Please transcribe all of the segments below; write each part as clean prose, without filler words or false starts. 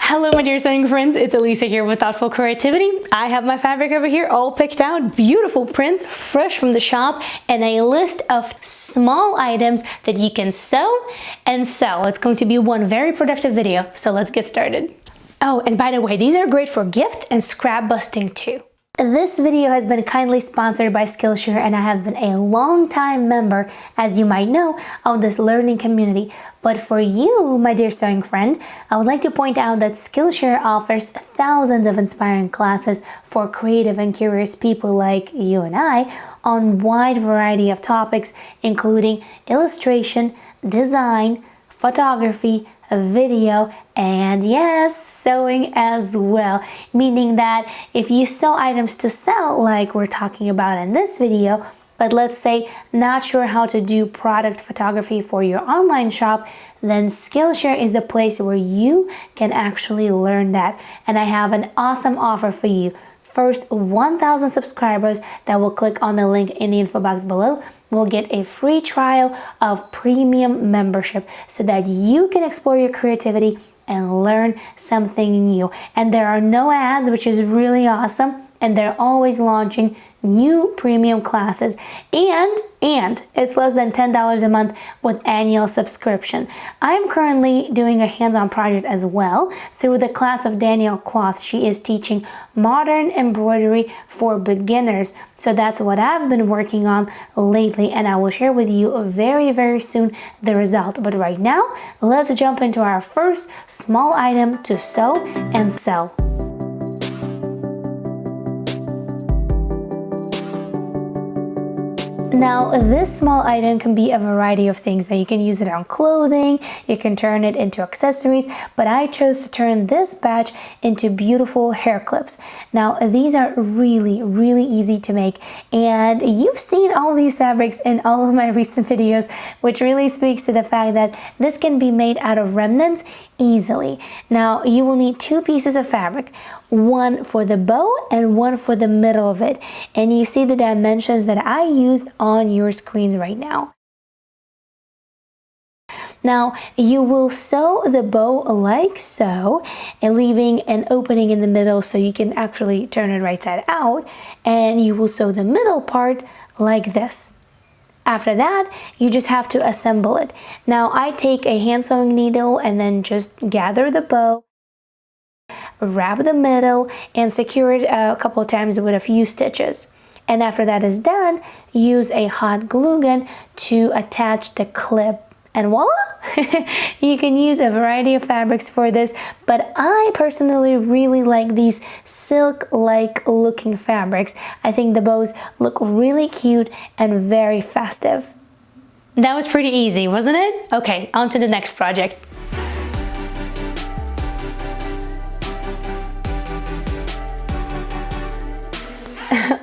Hello my dear sewing friends, it's Elisa here with Thoughtful Creativity. I have my fabric over here all picked out, beautiful prints, fresh from the shop, and a list of small items that you can sew and sell. It's going to be one very productive video, so let's get started. Oh, and by the way, these are great for gift and scrap busting too. This video has been kindly sponsored by Skillshare, and I have been a long-time member, as you might know, of this learning community. But for you, my dear sewing friend, I would like to point out that Skillshare offers thousands of inspiring classes for creative and curious people like you and I on a wide variety of topics, including illustration, design, photography, video, and yes, sewing as well. Meaning that if you sew items to sell like we're talking about in this video, but let's say not sure how to do product photography for your online shop, then Skillshare is the place where you can actually learn that. And I have an awesome offer for you. First 1,000 subscribers that will click on the link in the info box below will get a free trial of premium membership so that you can explore your creativity and learn something new. And there are no ads, which is really awesome. And they're always launching new premium classes, and it's less than $10 a month with annual subscription. I'm currently doing a hands-on project as well through the class of Danielle Cloth. She is teaching modern embroidery for beginners. So that's what I've been working on lately, and I will share with you very, very soon the result. But right now, let's jump into our first small item to sew and sell. Now, this small item can be a variety of things. That you can use it on clothing, you can turn it into accessories, but I chose to turn this batch into beautiful hair clips. Now, these are really, really easy to make, and you've seen all these fabrics in all of my recent videos, which really speaks to the fact that this can be made out of remnants easily. Now, you will need two pieces of fabric, one for the bow and one for the middle of it. And you see the dimensions that I used on your screens right now. Now, you will sew the bow like so, and leaving an opening in the middle so you can actually turn it right side out, and you will sew the middle part like this. After that, you just have to assemble it. Now, I take a hand sewing needle and then just gather the bow, wrap the middle, and secure it a couple of times with a few stitches. And after that is done, use a hot glue gun to attach the clip. And voila! You can use a variety of fabrics for this, but I personally really like these silk-like looking fabrics. I think the bows look really cute and very festive. That was pretty easy, wasn't it? Okay, on to the next project.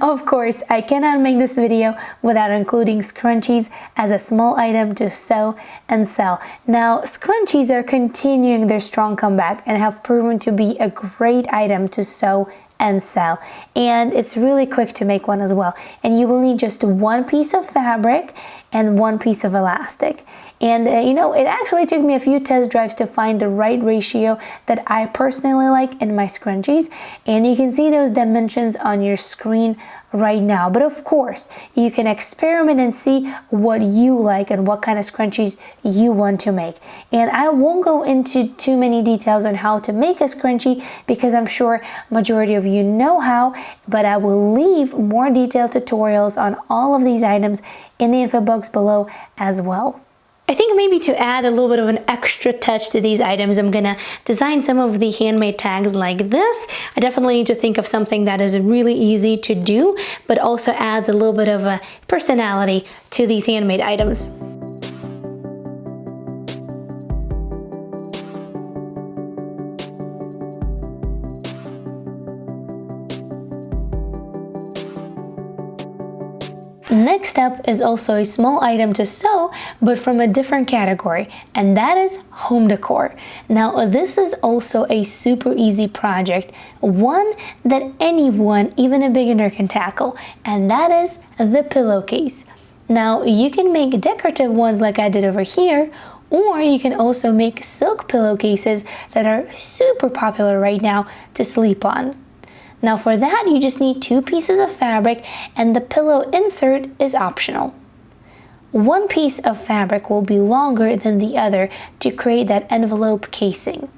Of course, I cannot make this video without including scrunchies as a small item to sew and sell. Now, scrunchies are continuing their strong comeback and have proven to be a great item to sew and sell. And it's really quick to make one as well. And you will need just one piece of fabric and one piece of elastic. And it actually took me a few test drives to find the right ratio that I personally like in my scrunchies. And you can see those dimensions on your screen right now. But of course, you can experiment and see what you like and what kind of scrunchies you want to make. And I won't go into too many details on how to make a scrunchie because I'm sure majority of you know how, but I will leave more detailed tutorials on all of these items in the info box below as well. I think maybe to add a little bit of an extra touch to these items, I'm gonna design some of the handmade tags like this. I definitely need to think of something that is really easy to do, but also adds a little bit of a personality to these handmade items. Next up is also a small item to sew, but from a different category, and that is home decor. Now, this is also a super easy project, one that anyone, even a beginner, can tackle, and that is the pillowcase. Now, you can make decorative ones like I did over here, Or you can also make silk pillowcases that are super popular right now to sleep on. Now for that, you just need 2 pieces of fabric, and the pillow insert is optional. One piece of fabric will be longer than the other to create that envelope casing.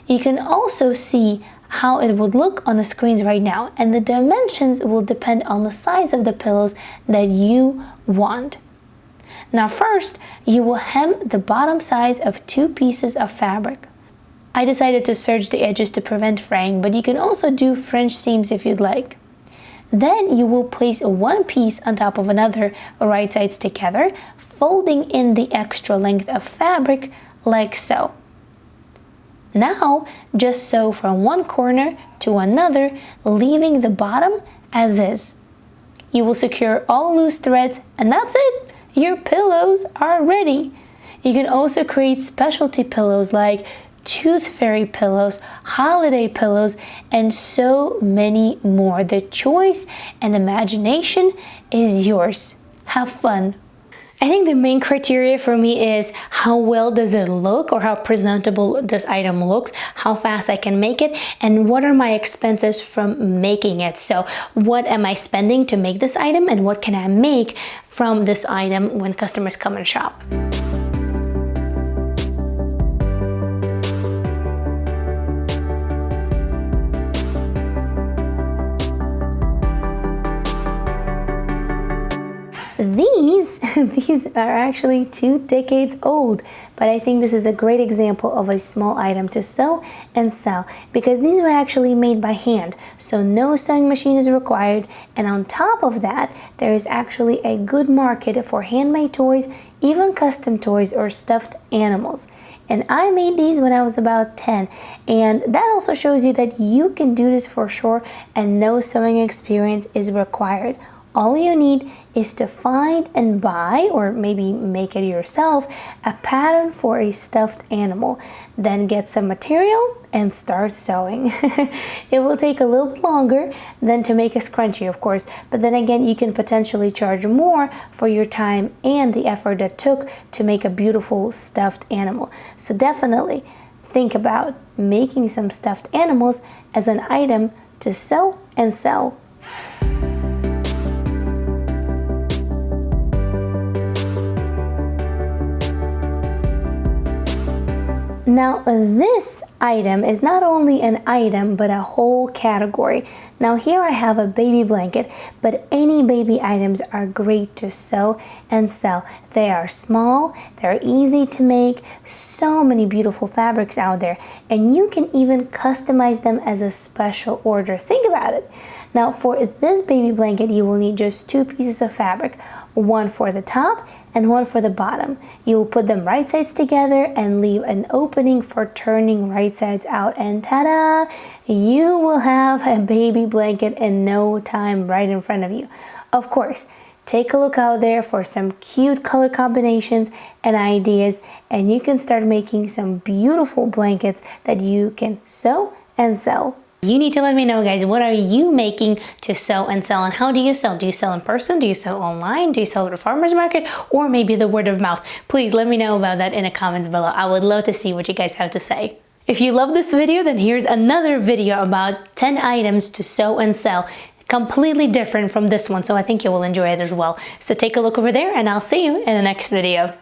You can also see how it would look on the screens right now, and the dimensions will depend on the size of the pillows that you want. Now first, you will hem the bottom sides of 2 pieces of fabric. I decided to serge the edges to prevent fraying, but you can also do French seams if you'd like. Then you will place one piece on top of another, right sides together, folding in the extra length of fabric like so. Now, just sew from one corner to another, leaving the bottom as is. You will secure all loose threads, and that's it! Your pillows are ready! You can also create specialty pillows like tooth fairy pillows, holiday pillows, and so many more. The choice and imagination is yours. Have fun! I think the main criteria for me is how well does it look, or how presentable this item looks, how fast I can make it, and what are my expenses from making it. So what am I spending to make this item, and what can I make from this item when customers come and shop. These are actually 2 decades old, but I think this is a great example of a small item to sew and sell, because these were actually made by hand, so no sewing machine is required, and on top of that, there is actually a good market for handmade toys, even custom toys or stuffed animals. And I made these when I was about 10, and that also shows you that you can do this for sure and no sewing experience is required. All you need is to find and buy, or maybe make it yourself, a pattern for a stuffed animal. Then get some material and start sewing. It will take a little bit longer than to make a scrunchie, of course, but then again, you can potentially charge more for your time and the effort it took to make a beautiful stuffed animal. So definitely think about making some stuffed animals as an item to sew and sell. Now this item is not only an item but a whole category. Now here I have a baby blanket, but any baby items are great to sew and sell. They are small, they're easy to make, so many beautiful fabrics out there, and you can even customize them as a special order. Think about it. Now for this baby blanket, you will need just 2 pieces of fabric, one for the top and one for the bottom. You'll put them right sides together and leave an opening for turning right sides out, and ta-da! You will have a baby blanket in no time right in front of you. Of course, take a look out there for some cute color combinations and ideas, and you can start making some beautiful blankets that you can sew and sell. You need to let me know, guys, what are you making to sew and sell, and how do you sell? Do you sell in person? Do you sell online? Do you sell at a farmer's market? Or maybe the word of mouth? Please let me know about that in the comments below. I would love to see what you guys have to say. If you love this video, then here's another video about 10 items to sew and sell. Completely different from this one, so I think you will enjoy it as well. So take a look over there, and I'll see you in the next video.